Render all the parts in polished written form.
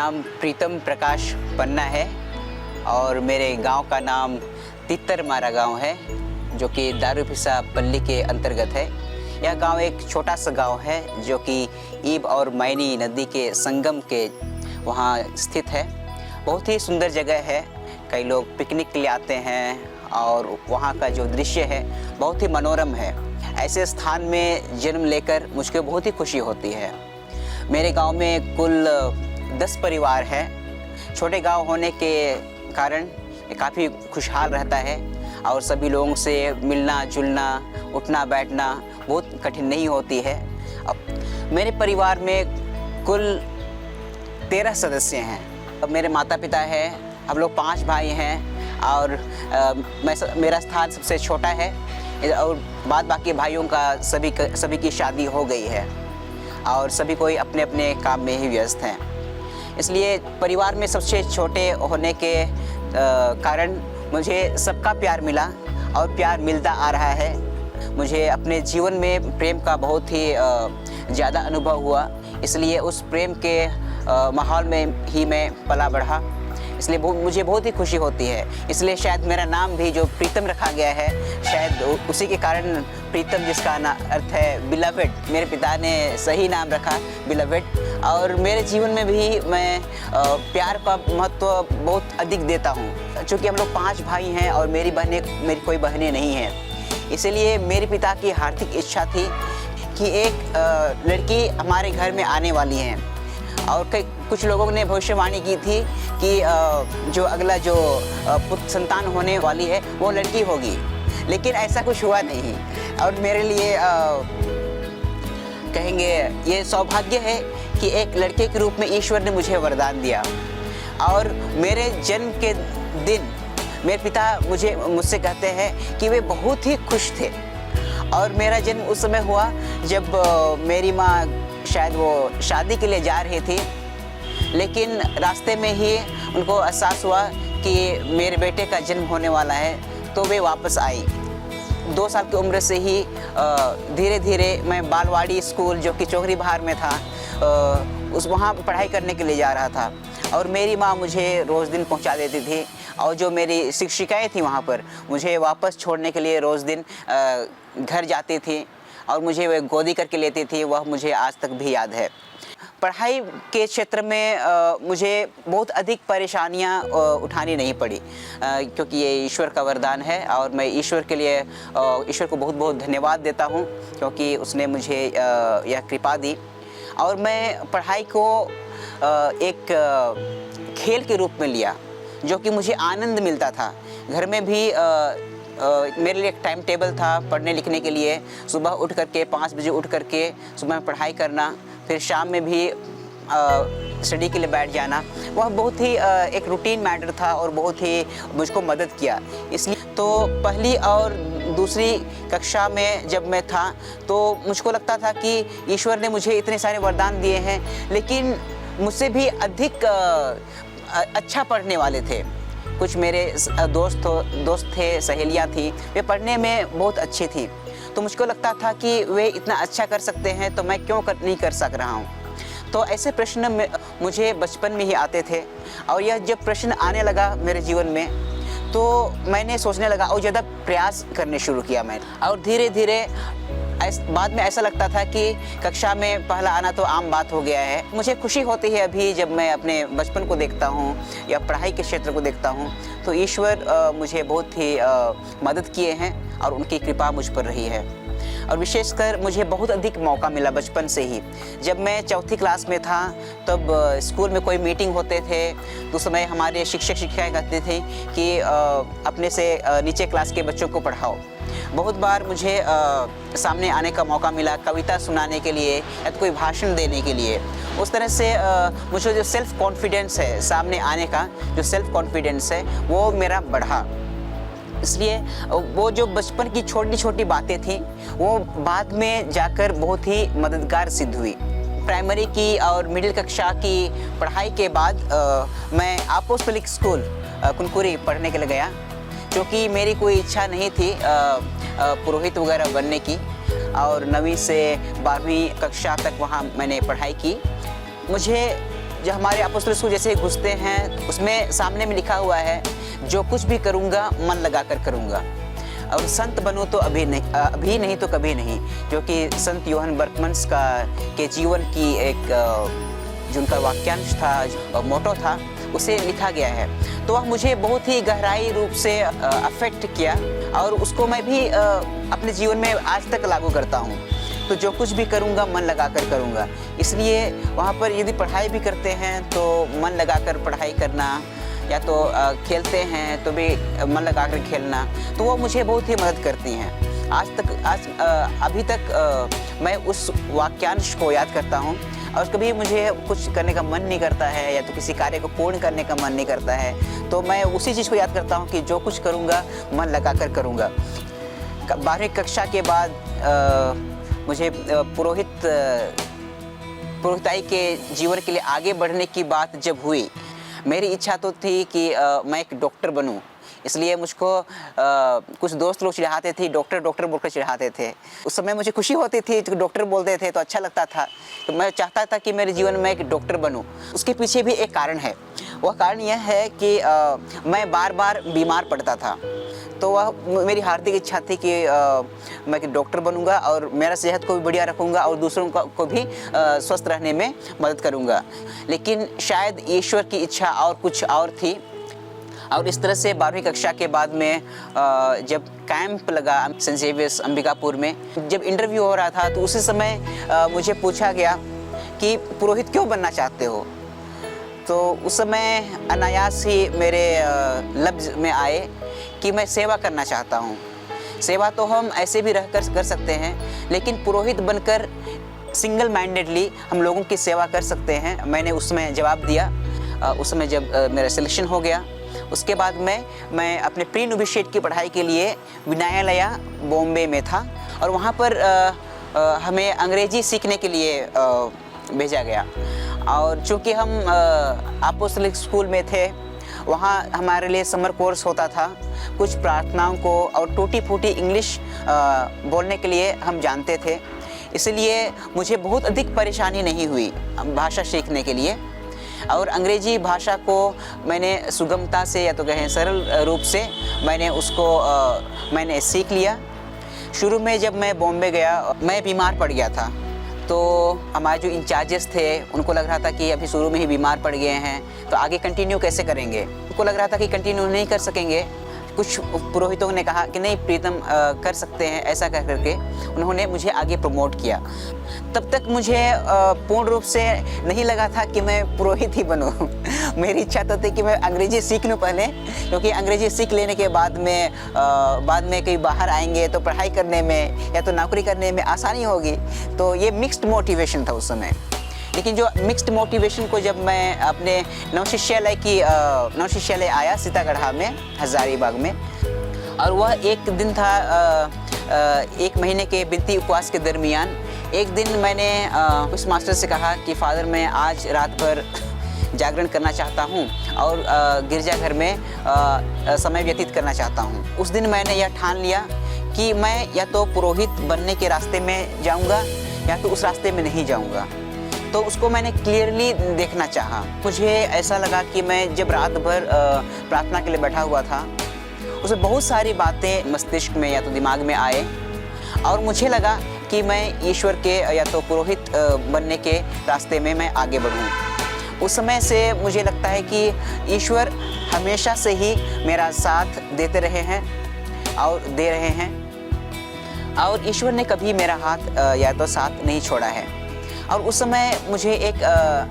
नाम प्रीतम प्रकाश पन्ना है और मेरे गांव का नाम तित्तरमारा गांव है, जो कि दारूपिसा पल्ली के अंतर्गत है। यह गांव एक छोटा सा गांव है जो कि ईब और मैनी नदी के संगम के वहाँ स्थित है। बहुत ही सुंदर जगह है। कई लोग पिकनिक के लिए आते हैं और वहाँ का जो दृश्य है बहुत ही मनोरम है। ऐसे स्थान में जन्म लेकर मुझको बहुत ही खुशी होती है। मेरे गांव में कुल 10 परिवार हैं। छोटे गांव होने के कारण काफ़ी खुशहाल रहता है और सभी लोगों से मिलना जुलना, उठना बैठना बहुत कठिन नहीं होती है। अब मेरे परिवार में कुल 13 सदस्य हैं। अब मेरे माता पिता हैं, हम लोग 5 भाई हैं और मेरा स्थान सबसे छोटा है और बाद बाकी भाइयों का सभी की शादी हो गई है और सभी कोई अपने अपने काम में ही व्यस्त हैं। इसलिए परिवार में सबसे छोटे होने के कारण मुझे सबका प्यार मिला और प्यार मिलता आ रहा है। मुझे अपने जीवन में प्रेम का बहुत ही ज़्यादा अनुभव हुआ, इसलिए उस प्रेम के माहौल में ही मैं पला बढ़ा। इसलिए मुझे बहुत ही खुशी होती है। इसलिए शायद मेरा नाम भी जो प्रीतम रखा गया है, शायद उसी के कारण प्रीतम, जिसका अर्थ है बिलवेड, मेरे पिता ने सही नाम रखा बिलवेड। और मेरे जीवन में भी मैं प्यार का महत्व बहुत अधिक देता हूँ। चूँकि हम लोग 5 भाई हैं और मेरी कोई बहनें नहीं हैं, इसलिए मेरे पिता की हार्दिक इच्छा थी कि एक लड़की हमारे घर में आने वाली है। और कुछ लोगों ने भविष्यवाणी की थी कि जो अगला जो पुत्र संतान होने वाली है वो लड़की होगी, लेकिन ऐसा कुछ हुआ नहीं। और मेरे लिए कहेंगे ये सौभाग्य है कि एक लड़के के रूप में ईश्वर ने मुझे वरदान दिया। और मेरे जन्म के दिन मेरे पिता मुझसे कहते हैं कि वे बहुत ही खुश थे। और मेरा जन्म उस समय हुआ जब मेरी माँ शायद वो शादी के लिए जा रही थी, लेकिन रास्ते में ही उनको एहसास हुआ कि मेरे बेटे का जन्म होने वाला है, तो वे वापस आई। 2 साल की उम्र से ही धीरे धीरे मैं बालवाड़ी स्कूल, जो कि चौधरी बहार में था, वहाँ पढ़ाई करने के लिए जा रहा था। और मेरी माँ मुझे रोज़ दिन पहुँचा देती थी और जो मेरी शिक्षिकाएँ थी वहाँ पर मुझे वापस छोड़ने के लिए रोज़ दिन घर जाती थी और मुझे वह गोदी करके लेती थी। वह मुझे आज तक भी याद है। पढ़ाई के क्षेत्र में मुझे बहुत अधिक परेशानियां उठानी नहीं पड़ी, क्योंकि ये ईश्वर का वरदान है और मैं ईश्वर के लिए ईश्वर को बहुत बहुत धन्यवाद देता हूं, क्योंकि उसने मुझे यह कृपा दी। और मैं पढ़ाई को एक खेल के रूप में लिया, जो कि मुझे आनंद मिलता था। घर में भी मेरे लिए एक टाइम टेबल था पढ़ने लिखने के लिए। सुबह उठ करके 5 बजे उठ करके सुबह में पढ़ाई करना, फिर शाम में भी स्टडी के लिए बैठ जाना। वह बहुत ही एक रूटीन मैटर था और बहुत ही मुझको मदद किया। इसलिए तो पहली और दूसरी कक्षा में जब मैं था तो मुझको लगता था कि ईश्वर ने मुझे इतने सारे वरदान दिए हैं, लेकिन मुझसे भी अधिक अच्छा पढ़ने वाले थे। कुछ मेरे दोस्त थे, सहेलियाँ थी, वे पढ़ने में बहुत अच्छी थी। तो मुझको लगता था कि वे इतना अच्छा कर सकते हैं तो मैं क्यों नहीं कर सक रहा हूँ। तो ऐसे प्रश्न मुझे बचपन में ही आते थे। और यह जब प्रश्न आने लगा मेरे जीवन में तो मैंने सोचने लगा और ज़्यादा प्रयास करने शुरू किया मैंने। और धीरे धीरे बाद में ऐसा लगता था कि कक्षा में पहला आना तो आम बात हो गया है। मुझे खुशी होती है अभी जब मैं अपने बचपन को देखता हूँ या पढ़ाई के क्षेत्र को देखता हूँ, तो ईश्वर मुझे बहुत ही मदद किए हैं और उनकी कृपा मुझ पर रही है। और विशेषकर मुझे बहुत अधिक मौका मिला बचपन से ही। जब मैं 4th क्लास में था तब स्कूल में कोई मीटिंग होते थे तो उस समय हमारे शिक्षक शिक्षिकाएँ कहते थे कि अपने से नीचे क्लास के बच्चों को पढ़ाओ। बहुत बार मुझे सामने आने का मौका मिला कविता सुनाने के लिए या तो कोई भाषण देने के लिए। उस तरह से मुझे जो सेल्फ़ कॉन्फिडेंस है, सामने आने का जो सेल्फ़ कॉन्फिडेंस है वो मेरा बढ़ा। इसलिए वो जो बचपन की छोटी छोटी बातें थी वो बाद में जाकर बहुत ही मददगार सिद्ध हुई। प्राइमरी की और मिडिल कक्षा की पढ़ाई के बाद मैं अपोस्टोलिक स्कूल कुनकुरी पढ़ने के लिए गया, क्योंकि मेरी कोई इच्छा नहीं थी पुरोहित वगैरह बनने की। और 9वीं से 12वीं कक्षा तक वहाँ मैंने पढ़ाई की। मुझे जो हमारे अपोस्तल स्कूल जैसे घुसते हैं उसमें सामने में लिखा हुआ है, जो कुछ भी करूँगा मन लगा कर करूँगा, और संत बनूँ तो अभी नहीं तो कभी नहीं, जो कि संत योहन बर्कमन्स के जीवन की एक जो उनका वाक्यांश था, मोटो था, उसे लिखा गया है। तो वह मुझे बहुत ही गहराई रूप से अफेक्ट किया और उसको मैं भी अपने जीवन में आज तक लागू करता हूँ। तो जो कुछ भी करूँगा मन लगा कर करूँगा, इसलिए वहाँ पर यदि पढ़ाई भी करते हैं तो मन लगा कर पढ़ाई करना, या तो खेलते हैं तो भी मन लगा कर खेलना, तो वो मुझे बहुत ही मदद करती हैं। अभी तक मैं उस वाक्यांश को याद करता हूँ, और कभी मुझे कुछ करने का मन नहीं करता है या तो किसी कार्य को पूर्ण करने का मन नहीं करता है, तो मैं उसी चीज़ को याद करता हूँ कि जो कुछ करूँगा मन लगा कर करूँगा। 12वीं कक्षा के बाद मुझे पुरोहिताई के जीवन के लिए आगे बढ़ने की बात जब हुई, मेरी इच्छा तो थी कि मैं एक डॉक्टर बनूं। इसलिए मुझको कुछ दोस्त लोग चिढ़ाते थे, डॉक्टर बोलकर चिढ़ाते थे। उस समय मुझे खुशी होती थी, तो डॉक्टर बोलते थे तो अच्छा लगता था। तो मैं चाहता था कि मेरे जीवन में एक डॉक्टर बनूं। उसके पीछे भी एक कारण है। वह कारण यह है कि मैं बार बार बीमार पड़ता था, तो वह मेरी हार्दिक इच्छा थी कि मैं एक डॉक्टर बनूंगा और मेरा सेहत को भी बढ़िया रखूंगा और दूसरों को भी स्वस्थ रहने में मदद करूंगा। लेकिन शायद ईश्वर की इच्छा और कुछ और थी, और इस तरह से 12वीं कक्षा के बाद में जब कैंप लगा सेंट ज़ेवियर्स अंबिकापुर में, जब इंटरव्यू हो रहा था, तो उसी समय मुझे पूछा गया कि पुरोहित क्यों बनना चाहते हो। तो उस समय अनायास ही मेरे लफ्ज़ में आए कि मैं सेवा करना चाहता हूँ। सेवा तो हम ऐसे भी रहकर कर सकते हैं, लेकिन पुरोहित बनकर सिंगल माइंडेडली हम लोगों की सेवा कर सकते हैं। मैंने उसमें जवाब दिया। उस समय जब मेरा सिलेक्शन हो गया, उसके बाद मैं अपने प्री नोविशिएट की पढ़ाई के लिए विनायलया बॉम्बे में था, और वहाँ पर हमें अंग्रेजी सीखने के लिए भेजा गया। और चूँकि हम अपोस्टलिक स्कूल में थे, वहाँ हमारे लिए समर कोर्स होता था। कुछ प्रार्थनाओं को और टूटी फूटी इंग्लिश बोलने के लिए हम जानते थे, इसलिए मुझे बहुत अधिक परेशानी नहीं हुई भाषा सीखने के लिए। और अंग्रेजी भाषा को मैंने सुगमता से, या तो कहें सरल रूप से, मैंने सीख लिया। शुरू में जब मैं बॉम्बे गया, मैं बीमार पड़ गया था, तो हमारे जो इंचार्जेस थे उनको लग रहा था कि अभी शुरू में ही बीमार पड़ गए हैं तो आगे कंटिन्यू कैसे करेंगे। उनको लग रहा था कि कंटिन्यू नहीं कर सकेंगे। कुछ पुरोहितों ने कहा कि नहीं प्रीतम कर सकते हैं, ऐसा कह करके उन्होंने मुझे आगे प्रमोट किया। तब तक मुझे पूर्ण रूप से नहीं लगा था कि मैं पुरोहित ही बनूं। मेरी इच्छा तो थी कि मैं अंग्रेजी सीख लूं पहले, क्योंकि अंग्रेजी सीख लेने के बाद में कहीं बाहर आएंगे तो पढ़ाई करने में या तो नौकरी करने में आसानी होगी। तो ये मिक्स्ड मोटिवेशन था उस समय। लेकिन जो मिक्स्ड मोटिवेशन को जब मैं अपने नवशिष्यालय आया सीतागढ़ा में, हजारीबाग में, और वह एक दिन था 1 महीने के बिनती उपवास के दरमियान। एक दिन मैंने उस मास्टर से कहा कि फादर, मैं आज रात भर जागरण करना चाहता हूँ और गिरजाघर में समय व्यतीत करना चाहता हूँ। उस दिन मैंने यह ठान लिया कि मैं या तो पुरोहित बनने के रास्ते में जाऊँगा या तो उस रास्ते में नहीं जाऊँगा। तो उसको मैंने क्लियरली देखना चाहा। मुझे ऐसा लगा कि मैं जब रात भर प्रार्थना के लिए बैठा हुआ था, उसमें बहुत सारी बातें मस्तिष्क में या तो दिमाग में आए, और मुझे लगा कि मैं ईश्वर के या तो पुरोहित बनने के रास्ते में मैं आगे बढ़ूं। उस समय से मुझे लगता है कि ईश्वर हमेशा से ही मेरा साथ देते रहे हैं और दे रहे हैं, और ईश्वर ने कभी मेरा हाथ या तो साथ नहीं छोड़ा है। और उस समय मुझे एक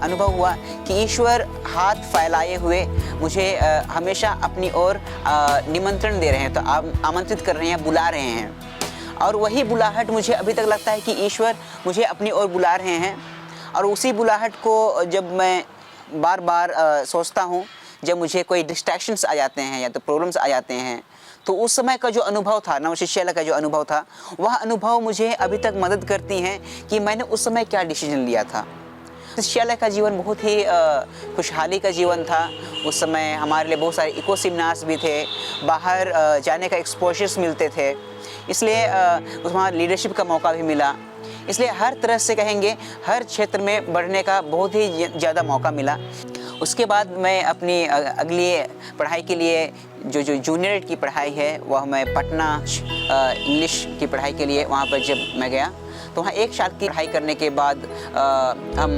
अनुभव हुआ कि ईश्वर हाथ फैलाए हुए मुझे हमेशा अपनी ओर निमंत्रण दे रहे हैं, तो आमंत्रित कर रहे हैं, बुला रहे हैं। और वही बुलाहट मुझे अभी तक लगता है कि ईश्वर मुझे अपनी ओर बुला रहे हैं। और उसी बुलाहट को जब मैं बार बार सोचता हूँ, जब मुझे कोई डिस्ट्रैक्शंस आ जाते हैं या तो प्रॉब्लम्स आ जाते हैं, तो उस समय का जो अनुभव था, नवशिष्यालय का जो अनुभव था, वह अनुभव मुझे अभी तक मदद करती हैं कि मैंने उस समय क्या डिसीजन लिया था। शिष्यालय का जीवन बहुत ही खुशहाली का जीवन था। उस समय हमारे लिए बहुत सारे इको सेमिनार्स भी थे, बाहर जाने का एक्सपोजर्स मिलते थे, इसलिए वहाँ लीडरशिप का मौका भी मिला। इसलिए हर तरह से कहेंगे हर क्षेत्र में बढ़ने का बहुत ही ज़्यादा मौका मिला। उसके बाद मैं अपनी अगली पढ़ाई के लिए जो जूनियर की पढ़ाई है वह मैं पटना इंग्लिश की पढ़ाई के लिए वहाँ पर जब मैं गया तो वहाँ 1 साल की पढ़ाई करने के बाद हम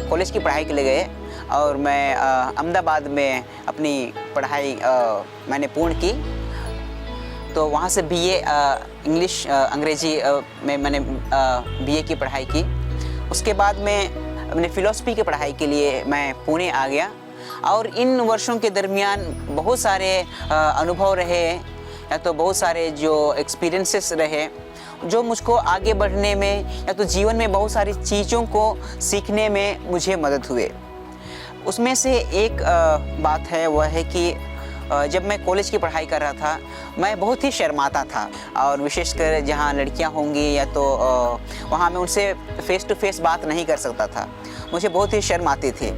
कॉलेज की पढ़ाई के लिए गए और मैं अहमदाबाद में अपनी पढ़ाई मैंने पूर्ण की। तो वहाँ से बीए इंग्लिश अंग्रेजी में मैंने बीए की पढ़ाई की। उसके बाद मैं अपने फ़िलॉसफी की पढ़ाई के लिए मैं पुणे आ गया और इन वर्षों के दरमियान बहुत सारे अनुभव रहे या तो बहुत सारे जो एक्सपीरियंसेस रहे जो मुझको आगे बढ़ने में या तो जीवन में बहुत सारी चीज़ों को सीखने में मुझे मदद हुए। उसमें से एक बात है वह है कि जब मैं कॉलेज की पढ़ाई कर रहा था मैं बहुत ही शर्माता था और विशेषकर जहाँ लड़कियाँ होंगी या तो वहाँ मैं उनसे फ़ेस टू फेस बात नहीं कर सकता था, मुझे बहुत ही शर्म आती थी।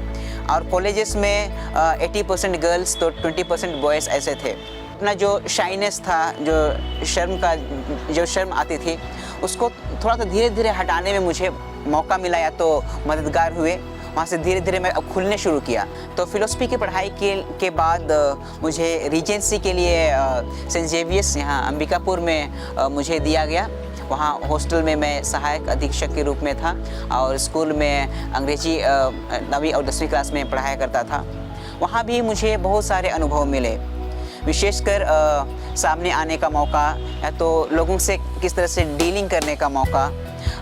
और कॉलेजेस में 80% गर्ल्स तो 20% बॉयज़ ऐसे थे। अपना जो शाइनेस था, जो शर्म आती थी उसको थोड़ा सा धीरे धीरे हटाने में मुझे मौका मिला या तो मददगार हुए। वहाँ से धीरे धीरे मैं अब खुलने शुरू किया। तो फ़िलॉसफी की पढ़ाई के बाद मुझे रीजेंसी के लिए सेंट जेवियर्स यहाँ अंबिकापुर में मुझे दिया गया। वहाँ हॉस्टल में मैं सहायक अधीक्षक के रूप में था और स्कूल में अंग्रेजी 9वीं और 10वीं क्लास में पढ़ाया करता था। वहाँ भी मुझे बहुत सारे अनुभव मिले, विशेषकर सामने आने का मौका या तो लोगों से किस तरह से डीलिंग करने का मौका।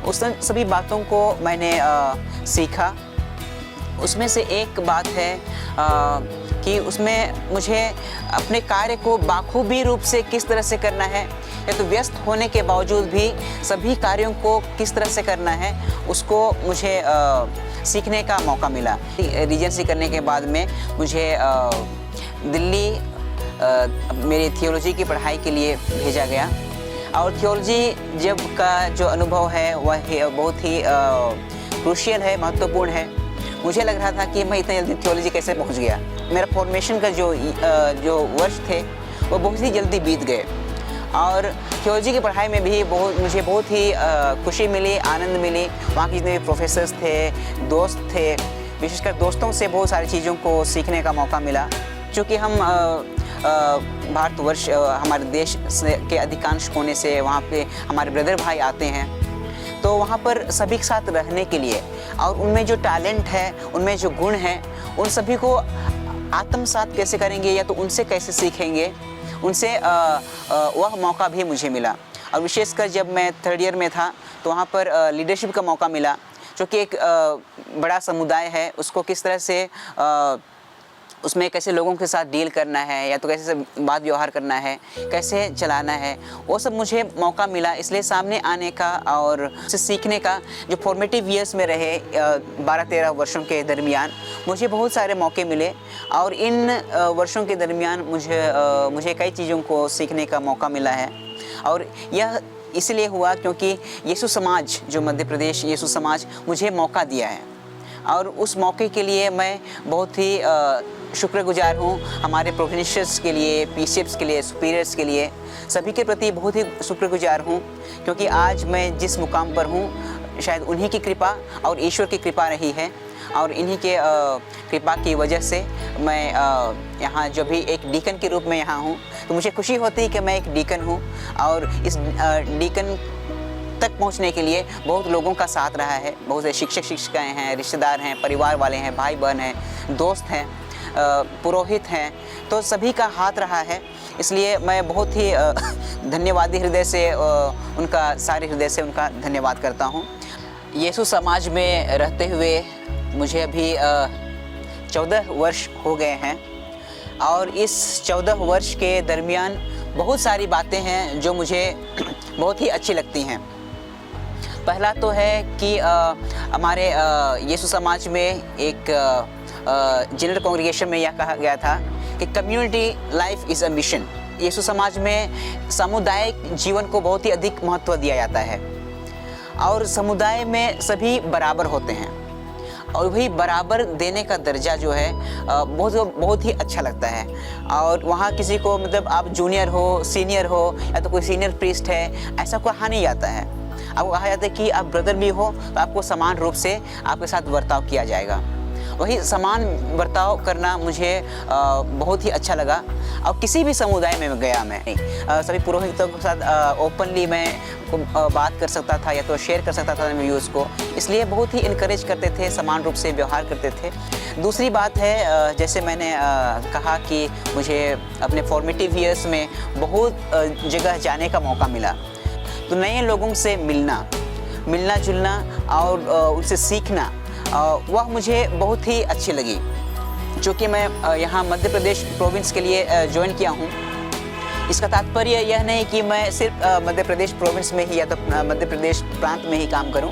उस सभी बातों को मैंने सीखा। उसमें से एक बात है कि उसमें मुझे अपने कार्य को बाखूबी रूप से किस तरह से करना है या तो व्यस्त होने के बावजूद भी सभी कार्यों को किस तरह से करना है उसको मुझे सीखने का मौका मिला। रीजेंसी करने के बाद में मुझे दिल्ली मेरी थियोलॉजी की पढ़ाई के लिए भेजा गया और थियोलॉजी जब का जो अनुभव है वह बहुत ही क्रूशियल है, महत्वपूर्ण है। मुझे लग रहा था कि मैं इतनी जल्दी थियोलॉजी कैसे पहुंच गया। मेरा फॉर्मेशन का जो वर्ष थे वो बहुत ही जल्दी बीत गए और थियोलॉजी की पढ़ाई में भी मुझे बहुत ही खुशी मिली, आनंद मिली। वहाँ के जितने भी प्रोफेसर्स थे, दोस्त थे, विशेषकर दोस्तों से बहुत सारी चीज़ों को सीखने का मौका मिला। चूँकि हम भारतवर्ष हमारे देश के अधिकांश कोने से वहाँ पे हमारे ब्रदर भाई आते हैं, तो वहाँ पर सभी के साथ रहने के लिए और उनमें जो टैलेंट है, उनमें जो गुण हैं, उन सभी को आत्मसात कैसे करेंगे या तो उनसे कैसे सीखेंगे, उनसे वह मौका भी मुझे मिला। और विशेषकर जब मैं 3rd ईयर में था तो वहाँ पर लीडरशिप का मौका मिला, जो कि एक बड़ा समुदाय है, उसको किस तरह से उसमें कैसे लोगों के साथ डील करना है या तो कैसे बात व्यवहार करना है, कैसे चलाना है, वो सब मुझे मौका मिला। इसलिए सामने आने का और उससे सीखने का जो फॉर्मेटिव ईयर्स में रहे 12-13 वर्षों के दरमियान मुझे बहुत सारे मौके मिले और इन वर्षों के दरमियान मुझे कई चीज़ों को सीखने का मौका मिला है। और यह इसलिए हुआ क्योंकि यीशु समाज, जो मध्य प्रदेश यीशु समाज मुझे मौका दिया है और उस मौके के लिए मैं बहुत ही शुक्रगुजार हूँ। हमारे प्रोफेसर्स के लिए, पीसीएफ्स के लिए, सुपीरियर्स के लिए, सभी के प्रति बहुत ही शुक्रगुजार हूँ क्योंकि आज मैं जिस मुकाम पर हूँ शायद उन्हीं की कृपा और ईश्वर की कृपा रही है और इन्हीं के कृपा की वजह से मैं यहाँ जो भी एक डीकन के रूप में यहाँ हूँ, तो मुझे खुशी होती है कि मैं एक डीकन हूँ और इस डीकन तक पहुंचने के लिए बहुत लोगों का साथ रहा है। बहुत से शिक्षक शिक्षिकाएँ हैं, रिश्तेदार हैं, परिवार वाले हैं, भाई बहन हैं, दोस्त हैं, पुरोहित हैं, तो सभी का हाथ रहा है। इसलिए मैं बहुत ही धन्यवादी हृदय से सारे हृदय से उनका धन्यवाद करता हूँ। यीशु समाज में रहते हुए मुझे अभी 14 वर्ष हो गए हैं और इस 14 वर्ष के दरमियान बहुत सारी बातें हैं जो मुझे बहुत ही अच्छी लगती हैं। पहला तो है कि हमारे यीशु समाज में एक जनरल कांग्रीगेशन में यह कहा गया था कि community life is a mission. यीशु समाज में सामुदायिक जीवन को बहुत ही अधिक महत्व दिया जाता है और समुदाय में सभी बराबर होते हैं और वही बराबर देने का दर्जा जो है बहुत ही अच्छा लगता है। और वहाँ किसी को मतलब आप जूनियर हो, सीनियर हो या तो कोई सीनियर प्रीस्ट है, ऐसा कहा नहीं जाता है। आपको कहा जाता है कि आप ब्रदर भी हो तो आपको समान रूप से आपके साथ बर्ताव किया जाएगा। वही समान बर्ताव करना मुझे बहुत ही अच्छा लगा। और किसी भी समुदाय में गया मैं सभी पुरोहितों के साथ ओपनली मैं बात कर सकता था या तो शेयर कर सकता था व्यूज़ को, इसलिए बहुत ही इनकरेज करते थे, समान रूप से व्यवहार करते थे। दूसरी बात है, जैसे मैंने कहा कि मुझे अपने फॉर्मेटिव ईयर्स में बहुत जगह जाने का मौका मिला, तो नए लोगों से मिलना जुलना और उनसे सीखना वह मुझे बहुत ही अच्छी लगी। चूँकि मैं यहाँ मध्य प्रदेश प्रोविंस के लिए ज्वाइन किया हूँ, इसका तात्पर्य यह नहीं कि मैं सिर्फ मध्य प्रदेश प्रोविंस में ही या तो मध्य प्रदेश प्रांत में ही काम करूं,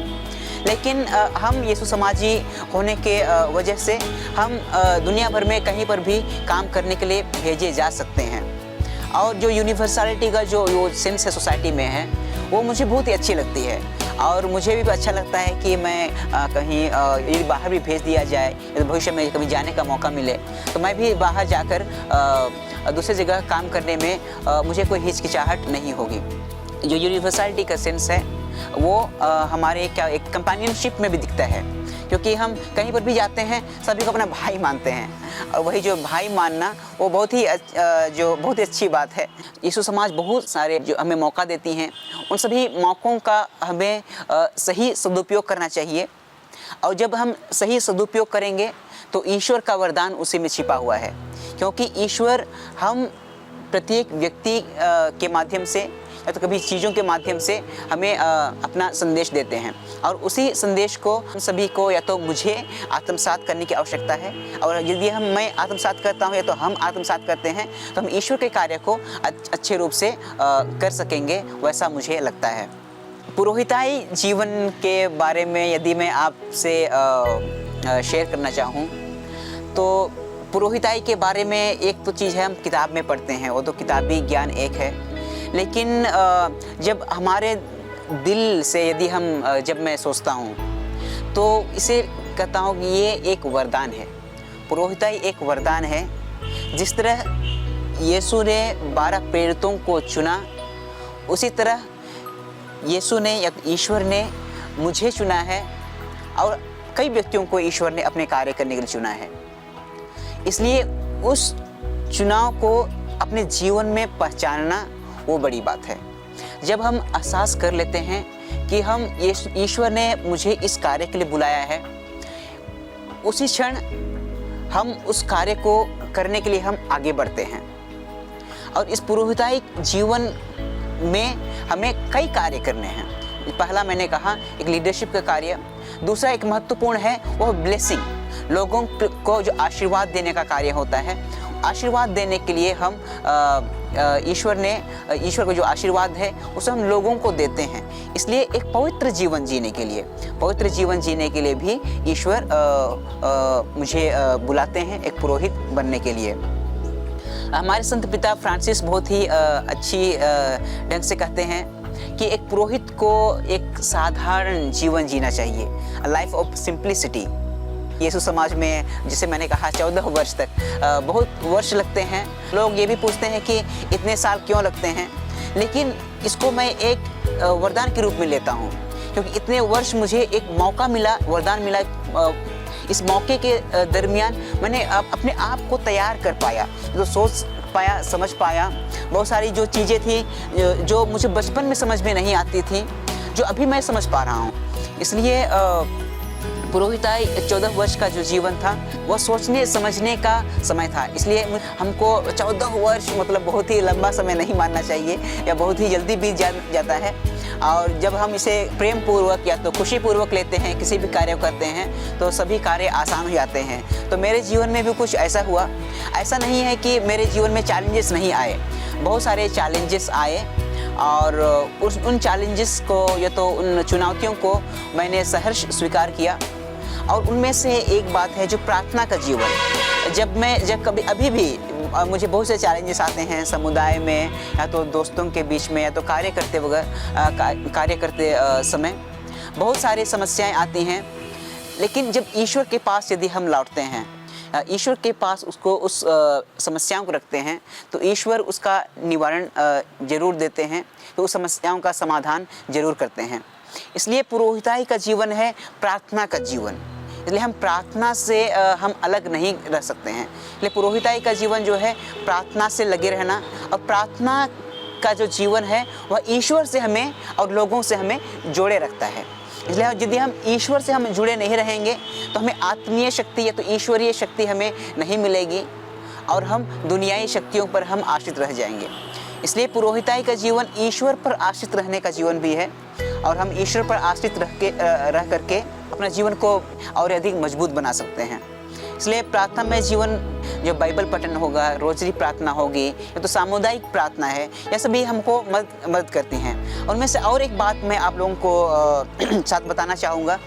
लेकिन हम यीशु समाजी होने के वजह से हम दुनिया भर में कहीं पर भी काम करने के लिए भेजे जा सकते हैं। और जो यूनिवर्सलिटी का जो सेंस है सोसाइटी में है, वो मुझे बहुत ही अच्छी लगती है। और मुझे भी अच्छा लगता है कि मैं कहीं यदि बाहर भी भेज दिया जाए, यदि भविष्य में कभी जाने का मौका मिले, तो मैं भी बाहर जाकर दूसरी जगह काम करने में मुझे कोई हिचकिचाहट नहीं होगी। जो यूनिवर्सलिटी का सेंस है वो हमारे एक कंपेनियनशिप में भी दिखता है, क्योंकि हम कहीं पर भी जाते हैं सभी को अपना भाई मानते हैं। और वही जो भाई मानना वो बहुत ही अच्छी बात है। यीशु समाज बहुत सारे जो हमें मौका देती हैं, उन सभी मौक़ों का हमें सही सदुपयोग करना चाहिए। और जब हम सही सदुपयोग करेंगे तो ईश्वर का वरदान उसी में छिपा हुआ है, क्योंकि ईश्वर हम प्रत्येक व्यक्ति के माध्यम से या तो कभी चीज़ों के माध्यम से हमें अपना संदेश देते हैं। और उसी संदेश को हम सभी को या तो मुझे आत्मसात करने की आवश्यकता है, और यदि मैं आत्मसात करता हूँ या तो हम आत्मसात करते हैं, तो हम ईश्वर के कार्य को अच्छे रूप से कर सकेंगे, वैसा मुझे लगता है। पुरोहिताई जीवन के बारे में यदि मैं आपसे शेयर करना चाहूँ, तो पुरोहिताई के बारे में एक तो चीज़ है हम किताब में पढ़ते हैं, वो तो किताबी ज्ञान एक है, लेकिन जब हमारे दिल से यदि जब मैं सोचता हूँ तो इसे कहता हूँ कि ये एक वरदान है। पुरोहिताई एक वरदान है। जिस तरह यीशु ने 12 प्रेरितों को चुना, उसी तरह यीशु ने या ईश्वर ने मुझे चुना है, और कई व्यक्तियों को ईश्वर ने अपने कार्य करने के लिए चुना है। इसलिए उस चुनाव को अपने जीवन में पहचानना वो बड़ी बात है। जब हम एहसास कर लेते हैं कि हम ईश्वर ने मुझे इस कार्य के लिए बुलाया है, उसी क्षण हम उस कार्य को करने के लिए हम आगे बढ़ते हैं। और इस पुरोहिताई जीवन में हमें कई कार्य करने हैं। पहला मैंने कहा एक लीडरशिप का कार्य, दूसरा एक महत्वपूर्ण है वो ब्लेसिंग, लोगों को जो आशीर्वाद देने का कार्य होता है। आशीर्वाद देने के लिए हम ईश्वर को जो आशीर्वाद है उसे हम लोगों को देते हैं। इसलिए एक पवित्र जीवन जीने के लिए भी ईश्वर मुझे बुलाते हैं एक पुरोहित बनने के लिए। हमारे संत पिता फ्रांसिस बहुत ही अच्छी ढंग से कहते हैं कि एक पुरोहित को एक साधारण जीवन जीना चाहिए, लाइफ ऑफ सिंप्लिसिटी। यीशु समाज में जिसे मैंने कहा 14 वर्ष तक बहुत वर्ष लगते हैं। लोग ये भी पूछते हैं कि इतने साल क्यों लगते हैं, लेकिन इसको मैं एक वरदान के रूप में लेता हूँ, क्योंकि इतने वर्ष मुझे एक मौका मिला, वरदान मिला। इस मौके के दरमियान मैंने अपने आप को तैयार कर पाया, जो सोच पाया, समझ पाया। बहुत सारी जो चीज़ें थी जो मुझे बचपन में समझ में नहीं आती थी, जो अभी मैं समझ पा रहा हूँ। इसलिए पुरोहिताई 14 वर्ष का जो जीवन था वह सोचने समझने का समय था। इसलिए हमको 14 वर्ष मतलब बहुत ही लंबा समय नहीं मानना चाहिए, या बहुत ही जल्दी बीत जाता है। और जब हम इसे प्रेम पूर्वक या तो खुशी पूर्वक लेते हैं, किसी भी कार्य करते हैं, तो सभी कार्य आसान हो जाते हैं। तो मेरे जीवन में भी कुछ ऐसा हुआ। ऐसा नहीं है कि मेरे जीवन में चैलेंजेस नहीं आए, बहुत सारे चैलेंजेस आए, और उन चैलेंजेस को या तो उन चुनौतियों को मैंने सहर्ष स्वीकार किया। और उनमें से एक बात है जो प्रार्थना का जीवन। जब कभी अभी भी मुझे बहुत से चैलेंजेस आते हैं समुदाय में, या तो दोस्तों के बीच में, या तो कार्य करते समय बहुत सारी समस्याएं आती हैं। लेकिन जब ईश्वर के पास यदि हम लौटते हैं, ईश्वर के पास उसको उस समस्याओं को रखते हैं, तो ईश्वर उसका निवारण जरूर देते हैं, तो उस समस्याओं का समाधान जरूर करते हैं। इसलिए पुरोहिताई का जीवन है प्रार्थना का जीवन। इसलिए हम प्रार्थना से हम अलग नहीं रह सकते हैं। इसलिए पुरोहिताई का जीवन जो है प्रार्थना से लगे रहना, और प्रार्थना का जो जीवन है वह ईश्वर से हमें और लोगों से हमें जोड़े रखता है। इसलिए यदि हम ईश्वर से हम जुड़े नहीं रहेंगे तो हमें आत्मीय शक्ति या तो ईश्वरीय शक्ति हमें नहीं मिलेगी, और हम दुनियाई शक्तियों पर हम आश्रित रह जाएंगे। इसलिए पुरोहिताई का जीवन ईश्वर पर आश्रित रहने का जीवन भी है, और हम ईश्वर पर आश्रित रह करके अपना जीवन को और अधिक मजबूत बना सकते हैं। इसलिए प्रार्थना में जीवन जो बाइबल पठन होगा, रोजरी प्रार्थना होगी, या तो सामुदायिक प्रार्थना है, यह सभी हमको मदद करती हैं। उनमें से और एक बात मैं आप लोगों को साथ बताना चाहूँगा,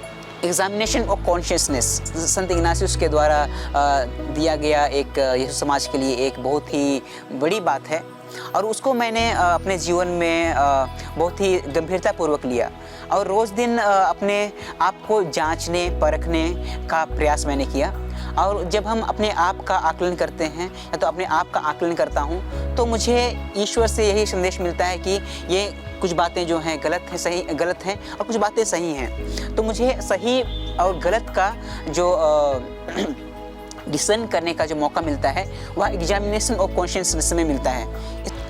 एग्जामिनेशन ऑफ कॉन्शियसनेस संत इग्नासियस के द्वारा दिया गया एक यीशु समाज के लिए एक बहुत ही बड़ी बात है, और उसको मैंने अपने जीवन में बहुत ही गंभीरतापूर्वक लिया, और रोज़ दिन अपने आप को जांचने परखने का प्रयास मैंने किया। और जब हम अपने आप का आकलन करते हैं, या तो अपने आप का आकलन करता हूँ, तो मुझे ईश्वर से यही संदेश मिलता है कि ये कुछ बातें जो हैं गलत हैं और कुछ बातें सही हैं। तो मुझे सही और गलत का जो डिसीजन करने का जो मौका मिलता है वह एग्जामिनेशन ऑफ कॉन्शियसनेस में मिलता है।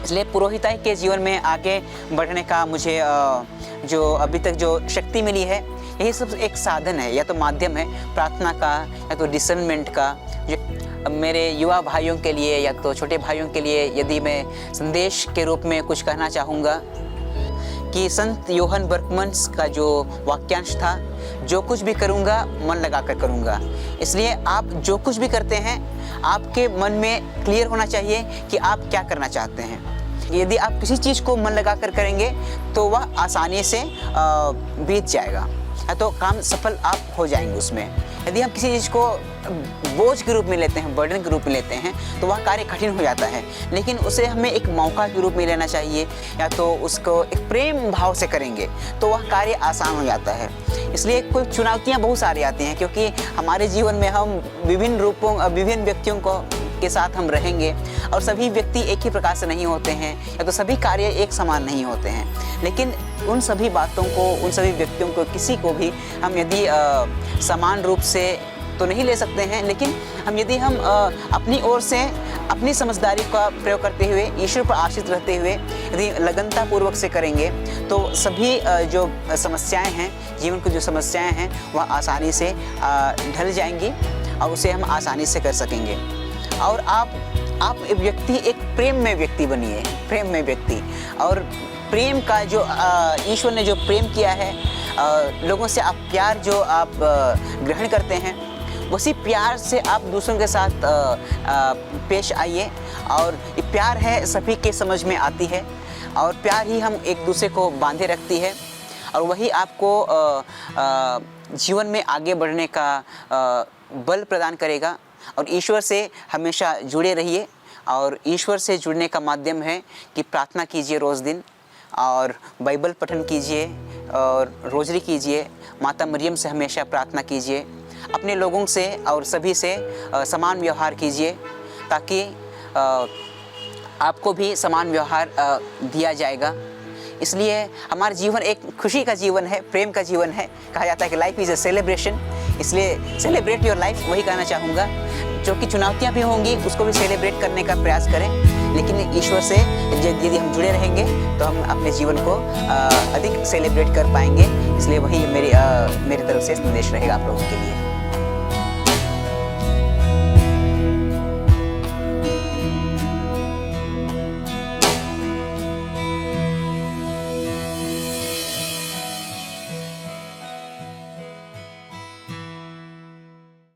इसलिए पुरोहिताई के जीवन में आगे बढ़ने का मुझे जो अभी तक जो शक्ति मिली है, यही सब एक साधन है या तो माध्यम है प्रार्थना का या तो डिसर्नमेंट का। जो मेरे युवा भाइयों के लिए या तो छोटे भाइयों के लिए यदि मैं संदेश के रूप में कुछ कहना चाहूँगा कि संत योहन बर्कमन्स का जो वाक्यांश था, जो कुछ भी करूँगा मन लगा कर करूँगा। इसलिए आप जो कुछ भी करते हैं आपके मन में क्लियर होना चाहिए कि आप क्या करना चाहते हैं। यदि आप किसी चीज़ को मन लगा कर करेंगे तो वह आसानी से बीत जाएगा, तो काम सफल आप हो जाएंगे उसमें। यदि हम किसी चीज़ को बोझ के रूप में लेते हैं, बर्डन के रूप में लेते हैं, तो वह कार्य कठिन हो जाता है। लेकिन उसे हमें एक मौका के रूप में लेना चाहिए, या तो उसको एक प्रेम भाव से करेंगे तो वह कार्य आसान हो जाता है। इसलिए कुछ चुनौतियाँ बहुत सारी आती हैं, क्योंकि हमारे जीवन में हम विभिन्न व्यक्तियों के साथ हम रहेंगे, और सभी व्यक्ति एक ही प्रकार से नहीं होते हैं, या तो सभी कार्य एक समान नहीं होते हैं। लेकिन उन सभी बातों को, उन सभी व्यक्तियों को, किसी को भी हम यदि समान रूप से तो नहीं ले सकते हैं, लेकिन यदि हम अपनी ओर से अपनी समझदारी का प्रयोग करते हुए, ईश्वर पर आश्रित रहते हुए यदि लगनतापूर्वक से करेंगे, तो सभी जो समस्याएं हैं, जीवन की जो समस्याएं हैं, वह आसानी से ढल जाएंगी और उसे हम आसानी से कर सकेंगे। और आप व्यक्ति एक प्रेम में व्यक्ति बनिए, प्रेम में व्यक्ति। और प्रेम का जो ईश्वर ने जो प्रेम किया है, लोगों से आप प्यार जो आप ग्रहण करते हैं, उसी प्यार से आप दूसरों के साथ पेश आइए। और ये प्यार है सभी के समझ में आती है, और प्यार ही हम एक दूसरे को बांधे रखती है, और वही आपको जीवन में आगे बढ़ने का बल प्रदान करेगा। और ईश्वर से हमेशा जुड़े रहिए, और ईश्वर से जुड़ने का माध्यम है कि प्रार्थना कीजिए रोज़ दिन, और बाइबल पठन कीजिए, और रोजरी कीजिए, माता मरियम से हमेशा प्रार्थना कीजिए, अपने लोगों से और सभी से समान व्यवहार कीजिए, ताकि आपको भी समान व्यवहार दिया जाएगा। इसलिए हमारा जीवन एक खुशी का जीवन है, प्रेम का जीवन है। कहा जाता है कि लाइफ इज़ अ सेलिब्रेशन, इसलिए सेलिब्रेट योर लाइफ, वही कहना चाहूँगा। जो कि चुनौतियाँ भी होंगी उसको भी सेलिब्रेट करने का प्रयास करें, लेकिन ईश्वर से यदि हम जुड़े रहेंगे तो हम अपने जीवन को अधिक सेलिब्रेट कर पाएंगे। इसलिए वही मेरी तरफ से संदेश रहेगा आप लोगों के लिए।